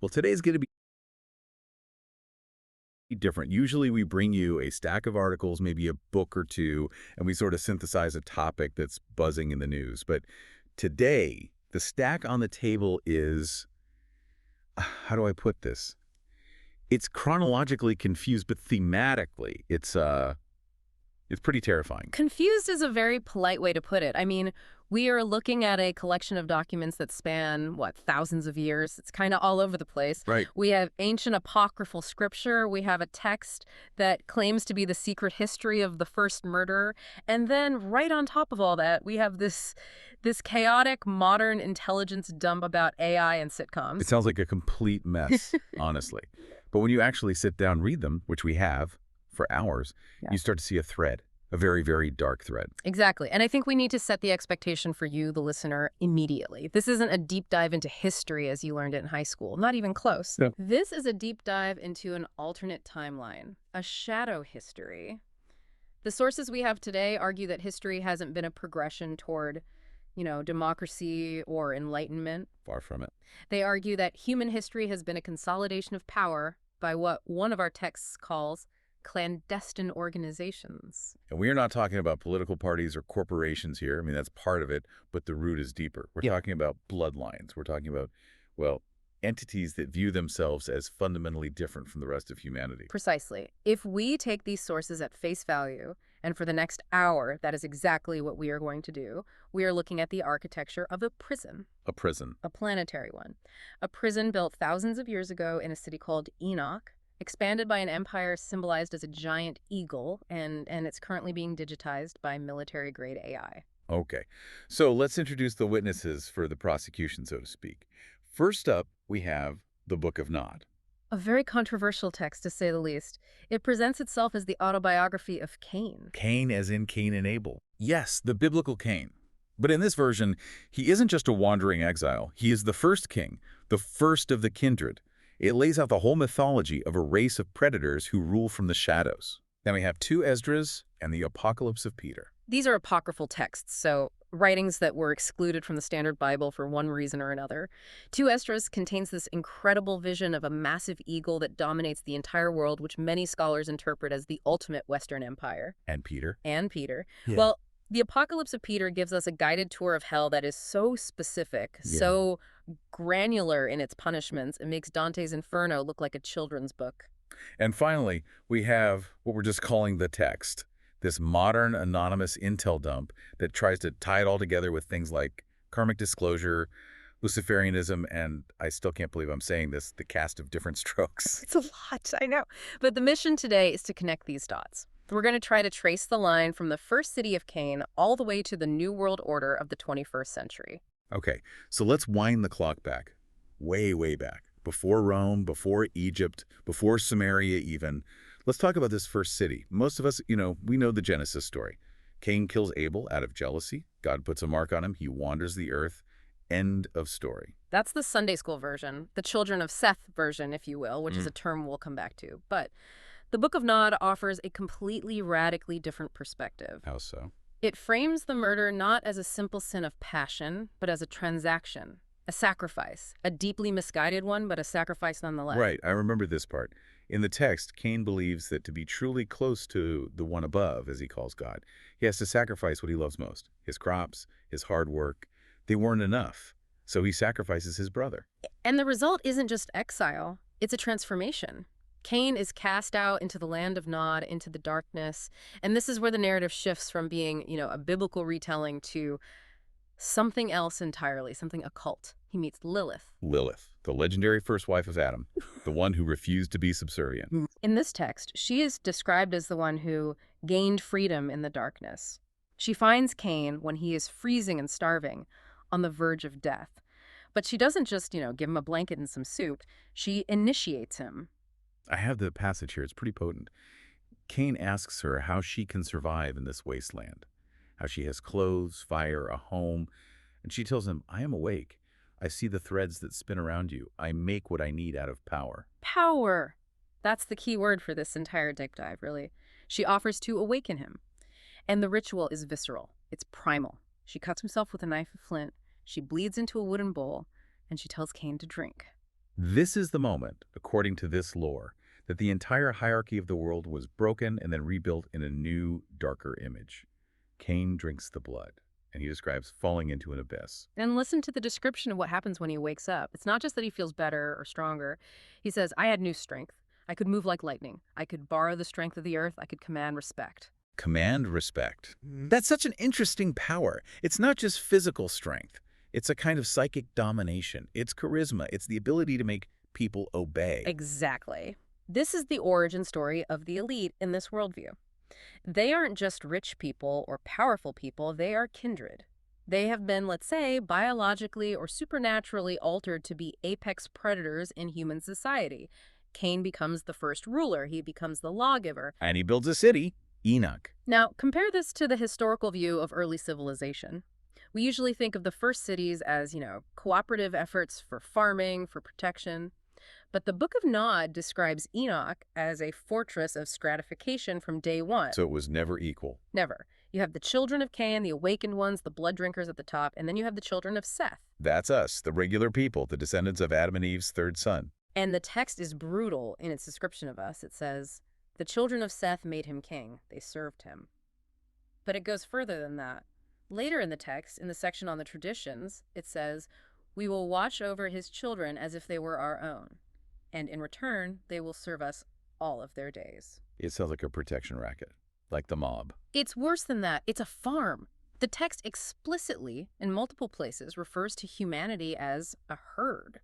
Well, today's going to be different. Usually we bring you a stack of articles, maybe a book or two, and we sort of synthesize a topic that's buzzing in the news. But today, the stack on the table is, how do I put this? It's chronologically confused, but thematically, it's pretty terrifying. Confused is a very polite way to put it. I mean, we are looking at a collection of documents that span, what, thousands of years. It's kind of all over the place. Right. We have ancient apocryphal scripture. We have a text that claims to be the secret history of the first murderer. And then right on top of all that, we have this chaotic modern intelligence dump about AI and sitcoms. It sounds like a complete mess, honestly. But when you actually sit down and read them, which we have for hours, you start to see a thread, a very, very dark thread. Exactly. And I think we need to set the expectation for you, the listener, immediately. This isn't a deep dive into history as you learned it in high school. Not even close. No. This is a deep dive into an alternate timeline, a shadow history. The sources we have today argue that history hasn't been a progression toward, democracy or enlightenment. Far from it. They argue that human history has been a consolidation of power by what one of our texts calls clandestine organizations. And we are not talking about political parties or corporations here. I mean, that's part of it, but the root is deeper. We're talking about bloodlines. We're talking about, well, entities that view themselves as fundamentally different from the rest of humanity. Precisely. If we take these sources at face value, and for the next hour, that is exactly what we are going to do, we are looking at the architecture of a prison. A prison. A planetary one. A prison built thousands of years ago in a city called Enoch, expanded by an empire symbolized as a giant eagle, and it's currently being digitized by military-grade AI. Okay, so let's introduce the witnesses for the prosecution, so to speak. First up, we have the Book of Nod. A very controversial text, to say the least. It presents itself as the autobiography of Caine. Cain as in Cain and Abel. Yes, the biblical Cain. But in this version, he isn't just a wandering exile. He is the first king, the first of the kindred. It lays out the whole mythology of a race of predators who rule from the shadows. Then we have two Esdras and the Apocalypse of Peter. These are apocryphal texts, so writings that were excluded from the standard Bible for one reason or another. Two Esdras contains this incredible vision of a massive eagle that dominates the entire world, which many scholars interpret as the ultimate Western Empire. And Peter. Yeah. Well, the Apocalypse of Peter gives us a guided tour of hell that is so specific, so granular in its punishments, it makes Dante's Inferno look like a children's book. And finally, we have what we're just calling the text, this modern anonymous intel dump that tries to tie it all together with things like karmic disclosure, Luciferianism, and I still can't believe I'm saying this, the cast of different strokes. It's a lot, I know. But the mission today is to connect these dots. We're going to try to trace the line from the first city of Caine all the way to the New World Order of the 21st century. Okay, so let's wind the clock back, way, way back. Before Rome, before Egypt, before Samaria even. Let's talk about this first city. Most of us, we know the Genesis story. Cain kills Abel out of jealousy. God puts a mark on him. He wanders the earth. End of story. That's the Sunday school version, the children of Seth version, if you will, which is a term we'll come back to. But the Book of Nod offers a completely radically different perspective. How so? It frames the murder not as a simple sin of passion, but as a transaction, a sacrifice, a deeply misguided one, but a sacrifice nonetheless. Right, I remember this part. In the text, Cain believes that to be truly close to the one above, as he calls God, he has to sacrifice what he loves most, his crops, his hard work. They weren't enough, so he sacrifices his brother. And the result isn't just exile, it's a transformation. Cain is cast out into the land of Nod, into the darkness, and this is where the narrative shifts from being, a biblical retelling to something else entirely, something occult. He meets Lilith. Lilith, the legendary first wife of Adam, the one who refused to be subservient. In this text, she is described as the one who gained freedom in the darkness. She finds Cain when he is freezing and starving, on the verge of death. But she doesn't just, give him a blanket and some soup. She initiates him. I have the passage here. It's pretty potent. Cain asks her how she can survive in this wasteland, how she has clothes, fire, a home, and she tells him, I am awake. I see the threads that spin around you. I make what I need out of power. Power! That's the key word for this entire deep dive, really. She offers to awaken him. And the ritual is visceral. It's primal. She cuts himself with a knife of flint. She bleeds into a wooden bowl, and she tells Cain to drink. This is the moment, according to this lore, that the entire hierarchy of the world was broken and then rebuilt in a new, darker image. Caine drinks the blood, and he describes falling into an abyss. And listen to the description of what happens when he wakes up. It's not just that he feels better or stronger. He says, I had new strength. I could move like lightning. I could borrow the strength of the earth. I could command respect. Command respect. That's such an interesting power. It's not just physical strength. It's a kind of psychic domination. It's charisma. It's the ability to make people obey. Exactly. This is the origin story of the elite in this worldview. They aren't just rich people or powerful people, they are kindred. They have been, let's say, biologically or supernaturally altered to be apex predators in human society. Caine becomes the first ruler, he becomes the lawgiver. And he builds a city, Enoch. Now, compare this to the historical view of early civilization. We usually think of the first cities as, cooperative efforts for farming, for protection. But the Book of Nod describes Enoch as a fortress of stratification from day one. So it was never equal. Never. You have the children of Cain, the awakened ones, the blood drinkers at the top, and then you have the children of Seth. That's us, the regular people, the descendants of Adam and Eve's third son. And the text is brutal in its description of us. It says, the children of Seth made him king. They served him. But it goes further than that. Later in the text, in the section on the traditions, it says, we will watch over his children as if they were our own. And in return, they will serve us all of their days. It sounds like a protection racket, like the mob. It's worse than that. It's a farm. The text explicitly, in multiple places, refers to humanity as a herd.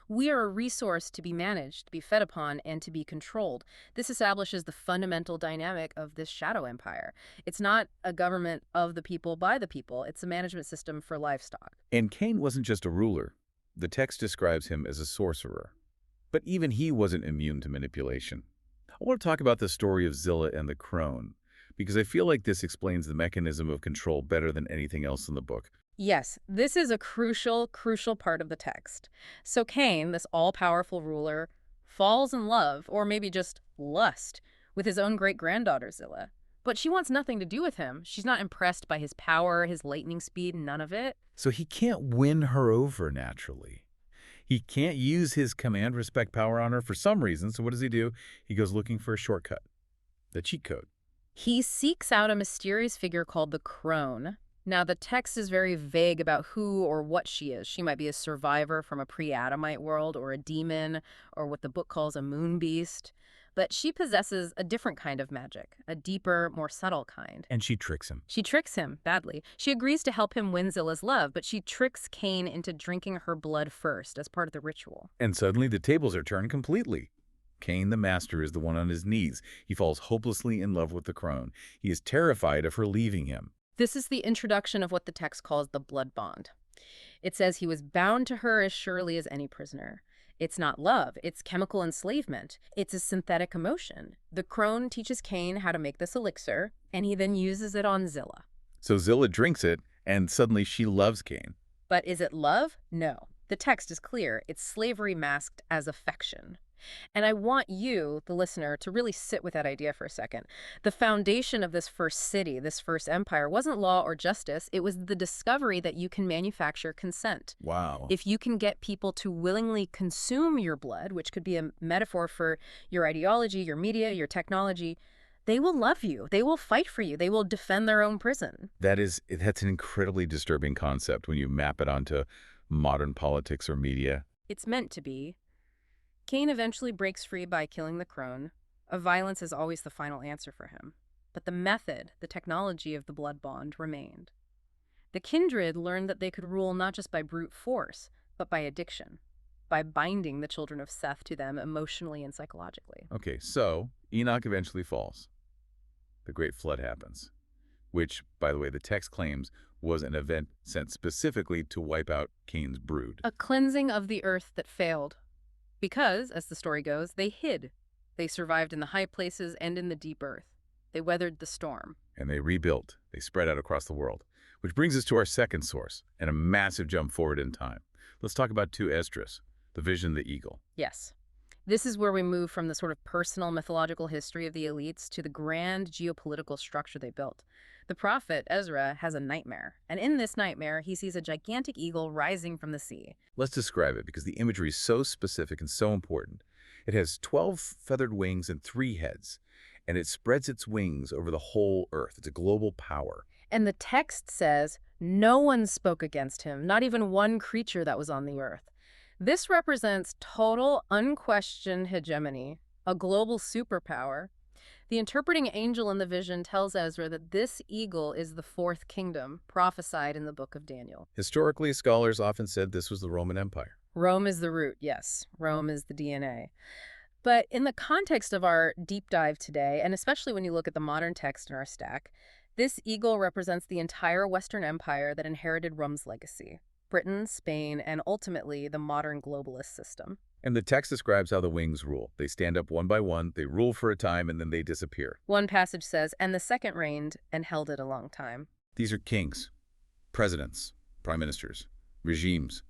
We are a resource to be managed, to be fed upon, and to be controlled. This establishes the fundamental dynamic of this shadow empire. It's not a government of the people by the people. It's a management system for livestock. And Caine wasn't just a ruler. The text describes him as a sorcerer. But even he wasn't immune to manipulation. I want to talk about the story of Zillah and the crone, because I feel like this explains the mechanism of control better than anything else in the book. Yes, this is a crucial part of the text. So Caine, this all-powerful ruler, falls in love, or maybe just lust, with his own great-granddaughter Zillah. But she wants nothing to do with him. She's not impressed by his power, his lightning speed, none of it. So he can't win her over naturally. He can't use his command respect power on her for some reason, so what does he do? He goes looking for a shortcut, the cheat code. He seeks out a mysterious figure called the crone. Now, the text is very vague about who or what she is. She might be a survivor from a pre-Adamite world, or a demon, or what the book calls a moon beast. But she possesses a different kind of magic, a deeper, more subtle kind. And she tricks him. She tricks him, badly. She agrees to help him win Zillah's love, but she tricks Caine into drinking her blood first as part of the ritual. And suddenly the tables are turned completely. Caine the master is the one on his knees. He falls hopelessly in love with the crone. He is terrified of her leaving him. This is the introduction of what the text calls the blood bond. It says he was bound to her as surely as any prisoner. It's not love, it's chemical enslavement. It's a synthetic emotion. The crone teaches Caine how to make this elixir, and he then uses it on Zillah. So Zillah drinks it, and suddenly she loves Caine. But is it love? No. The text is clear. It's slavery masked as affection. And I want you, the listener, to really sit with that idea for a second. The foundation of this first city, this first empire, wasn't law or justice. It was the discovery that you can manufacture consent. Wow. If you can get people to willingly consume your blood, which could be a metaphor for your ideology, your media, your technology, they will love you. They will fight for you. They will defend their own prison. That's an incredibly disturbing concept when you map it onto modern politics or media. It's meant to be. Caine eventually breaks free by killing the crone. Violence is always the final answer for him. But the method, the technology of the blood bond remained. The kindred learned that they could rule not just by brute force, but by addiction, by binding the children of Seth to them emotionally and psychologically. Okay, so Enoch eventually falls. The Great Flood happens, which, by the way, the text claims was an event sent specifically to wipe out Caine's brood. A cleansing of the earth that failed. Because, as the story goes, they hid. They survived in the high places and in the deep earth. They weathered the storm. And they rebuilt. They spread out across the world. Which brings us to our second source, and a massive jump forward in time. Let's talk about 2 Esdras, the vision of the eagle. Yes. This is where we move from the sort of personal mythological history of the elites to the grand geopolitical structure they built. The prophet, Ezra, has a nightmare, and in this nightmare, he sees a gigantic eagle rising from the sea. Let's describe it because the imagery is so specific and so important. It has 12 feathered wings and 3 heads, and it spreads its wings over the whole earth. It's a global power. And the text says, no one spoke against him, not even one creature that was on the earth. This represents total, unquestioned hegemony, a global superpower. The interpreting angel in the vision tells Ezra that this eagle is the 4th kingdom, prophesied in the book of Daniel. Historically, scholars often said this was the Roman Empire. Rome is the root, yes. Rome is the DNA. But in the context of our deep dive today, and especially when you look at the modern text in our stack, this eagle represents the entire Western Empire that inherited Rome's legacy. Britain, Spain, and ultimately the modern globalist system. And the text describes how the wings rule. They stand up one by one, they rule for a time, and then they disappear. One passage says, and the second reigned and held it a long time. These are kings, presidents, prime ministers, regimes.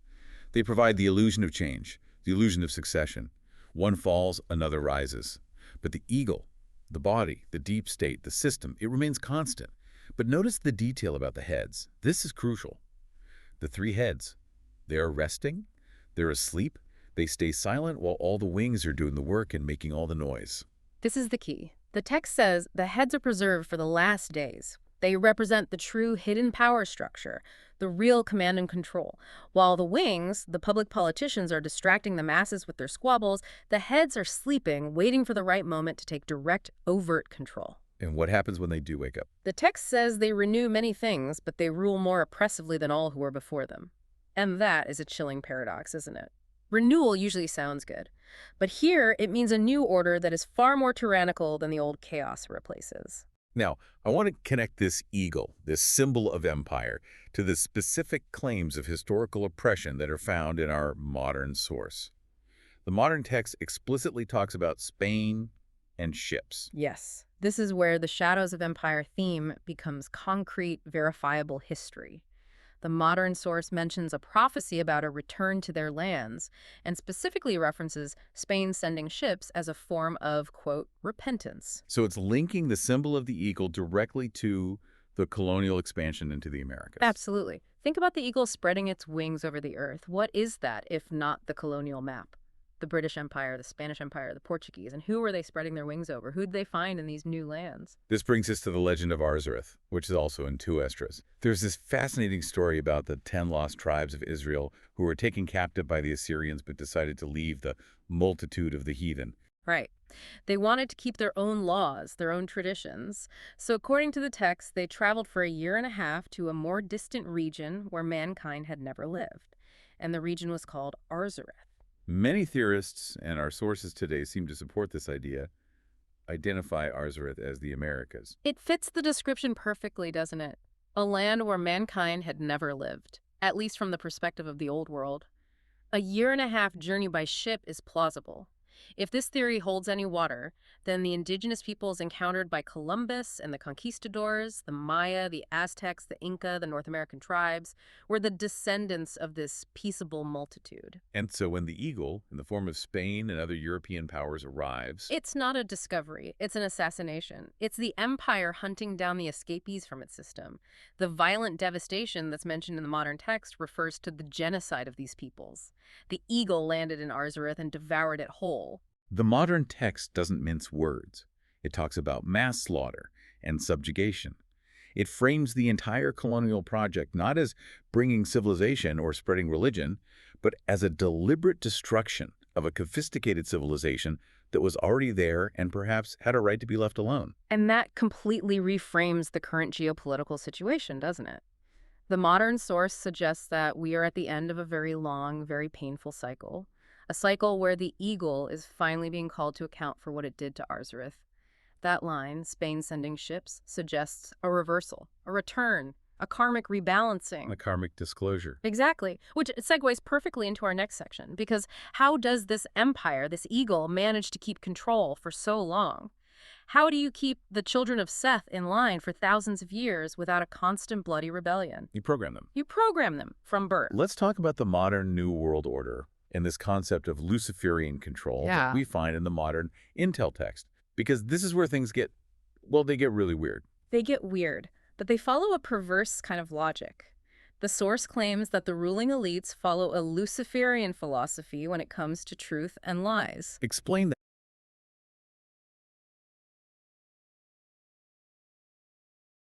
They provide the illusion of change, the illusion of succession. One falls, another rises. But the eagle, the body, the deep state, the system, it remains constant. But notice the detail about the heads. This is crucial. The 3 heads, they are resting, they're asleep, they stay silent while all the wings are doing the work and making all the noise. This is the key. The text says the heads are preserved for the last days. They represent the true hidden power structure, the real command and control. While the wings, the public politicians, are distracting the masses with their squabbles, the heads are sleeping, waiting for the right moment to take direct, overt control. And what happens when they do wake up? The text says they renew many things, but they rule more oppressively than all who were before them. And that is a chilling paradox, isn't it? Renewal usually sounds good, but here it means a new order that is far more tyrannical than the old chaos it replaces. Now, I want to connect this eagle, this symbol of empire, to the specific claims of historical oppression that are found in our modern source. The modern text explicitly talks about Spain and ships. Yes, this is where the shadows of empire theme becomes concrete, verifiable history. The modern source mentions a prophecy about a return to their lands and specifically references Spain sending ships as a form of, quote, repentance. So it's linking the symbol of the eagle directly to the colonial expansion into the Americas. Absolutely. Think about the eagle spreading its wings over the earth. What is that if not the colonial map? The British Empire, the Spanish Empire, the Portuguese, and who were they spreading their wings over? Who'd they find in these new lands? This brings us to the legend of Arzareth, which is also in 2 Esdras. There's this fascinating story about the 10 lost tribes of Israel who were taken captive by the Assyrians but decided to leave the multitude of the heathen. Right. They wanted to keep their own laws, their own traditions. So according to the text, they traveled for a year and a half to a more distant region where mankind had never lived. And the region was called Arzareth. Many theorists, and our sources today seem to support this idea, identify Arzareth as the Americas. It fits the description perfectly, doesn't it? A land where mankind had never lived, at least from the perspective of the Old World. A year and a half journey by ship is plausible. If this theory holds any water, then the indigenous peoples encountered by Columbus and the conquistadors, the Maya, the Aztecs, the Inca, the North American tribes, were the descendants of this peaceable multitude. And so when the eagle, in the form of Spain and other European powers, arrives, It's not a discovery, it's an assassination. It's the empire hunting down the escapees from its system. The violent devastation that's mentioned in the modern text refers to the genocide of these peoples. The eagle landed in Arzareth and devoured it whole. the modern text doesn't mince words. It talks about mass slaughter and subjugation. It frames the entire colonial project not as bringing civilization or spreading religion, but as a deliberate destruction of a sophisticated civilization that was already there and perhaps had a right to be left alone. And that completely reframes the current geopolitical situation, doesn't it? The modern source suggests that we are at the end of a very long, very painful cycle. A cycle where the eagle is finally being called to account for what it did to Arzareth. That line, Spain sending ships, suggests a reversal, a return, a karmic rebalancing. A karmic disclosure. Exactly, which segues perfectly into our next section, because how does this empire, this eagle, manage to keep control for so long? How do you keep the children of Seth in line for thousands of years without a constant bloody rebellion? You program them. You program them from birth. Let's talk about the modern New World Order, and this concept of Luciferian control that Yeah. we find in the modern Intel text. Because this is where things get, well, they get really weird. They get weird, but they follow a perverse kind of logic. The source claims that the ruling elites follow a Luciferian philosophy when it comes to truth and lies. Explain that.